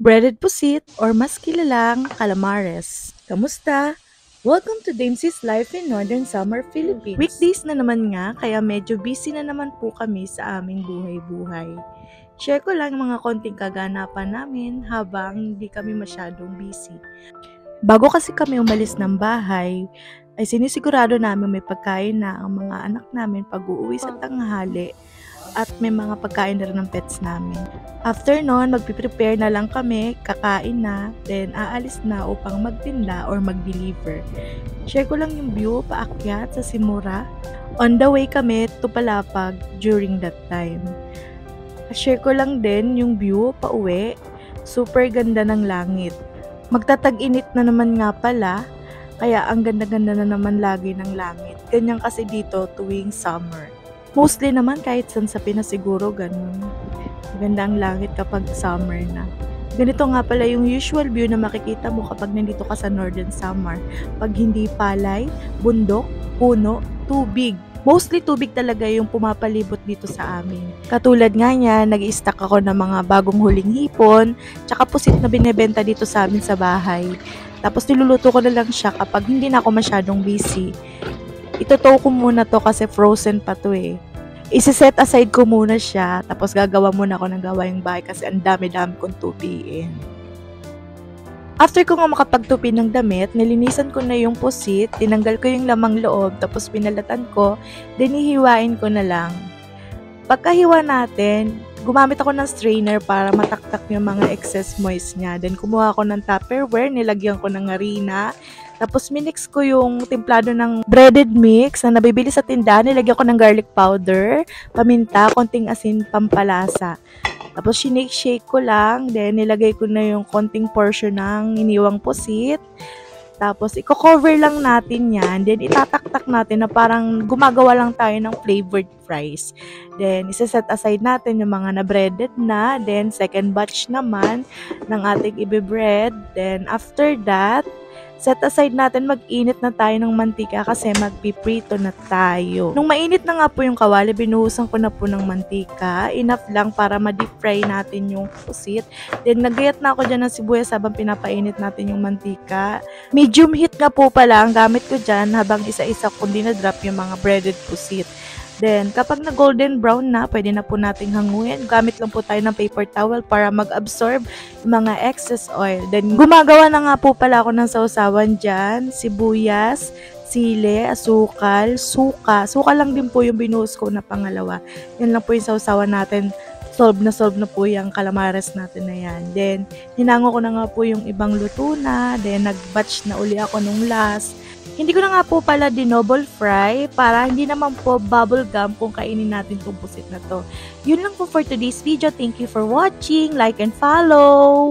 Breaded pusit or mas kilalang calamares. Kamusta? Welcome to Dames's Life in Northern Summer, Philippines. Weekdays na naman nga, kaya medyo busy na naman po kami sa aming buhay-buhay. Share ko lang mga konting kaganapan namin habang hindi kami masyadong busy. Bago kasi kami umalis ng bahay, ay sinisigurado namin may pagkain na ang mga anak namin pag uuwi sa tanghali at may mga pagkain na rin ng pets namin. After nun, magpiprepare na lang kami, kakain na, then aalis na upang magtinda or mag-deliver. Share ko lang yung view paakyat sa Simura. On the way kami to Palapag during that time. Share ko lang din yung view pauwi. Super ganda ng langit. Magtatag-init na naman nga pala, kaya ang ganda-ganda na naman lagi ng langit. Ganyan kasi dito tuwing summer. Mostly naman kahit saan sa Pinas siguro ganun. Maganda ang langit kapag summer na. Ganito nga pala yung usual view na makikita mo kapag nandito ka sa Northern Summer. Pag hindi palay, bundok, puno, tubig. Mostly tubig talaga yung pumapalibot dito sa amin. Katulad nga niya, nag-i-stock ako ng mga bagong huling hipon, tsaka pusit na binebenta dito sa amin sa bahay. Tapos niluluto ko na lang siya kapag hindi na ako masyadong busy. Itotow ko muna to kasi frozen pa to eh. Isi-set aside ko muna siya, tapos gagawa muna ako ng gawaing bahay kasi ang dami-dami kong tupiin. After ko nga makapagtupi ng damit, nilinisan ko na yung pusit, tinanggal ko yung lamang loob, tapos pinalatan ko, then hihiwain ko na lang. Pagkahiwa natin, gumamit ako ng strainer para mataktak yung mga excess moist niya. Then kumuha ako ng Tupperware, nilagyan ko ng harina. Tapos minix ko yung templado ng breaded mix na nabibili sa tindahan. Nilagyan ko ng garlic powder, paminta, konting asin, pampalasa. Tapos shake ko lang. Then nilagay ko na yung konting portion ng iniwang pusit. Tapos, i-cover lang natin yan. Then, itataktak natin na parang gumagawa lang tayo ng flavored fries. Then, isa-set aside natin yung mga na-breaded na. Then, second batch naman ng ating ibe-bread. Then, after that, set aside natin, mag-init na tayo ng mantika kasi magpiprito na tayo. Nung mainit na nga po yung kawali, binuhusan ko na po ng mantika. Enough lang para ma-deep fry natin yung pusit. Then, nagayat na ako dyan ng sibuyas habang pinapainit natin yung mantika. Medium heat nga po pala ang gamit ko dyan habang isa-isa ko dinadrop yung mga breaded pusit. Then, kapag na golden brown na, pwede na po nating hanguin. Gamit lang po tayo ng paper towel para mag-absorb yung mga excess oil. Then, gumagawa na nga po pala ako ng sausawan dyan. Sibuyas, sili, asukal, suka. Suka lang din po yung binuhos ko na pangalawa. Yan lang po yung sausawan natin. Solve na po yung calamares natin na yan. Then, hinango ko na nga po yung ibang luto na. Then, nag-batch na uli ako nung last. Hindi ko na nga po pala dinoble fry para hindi naman po bubble gum kung kainin natin itong pusit na to. Yun lang po for today's video. Thank you for watching. Like and follow!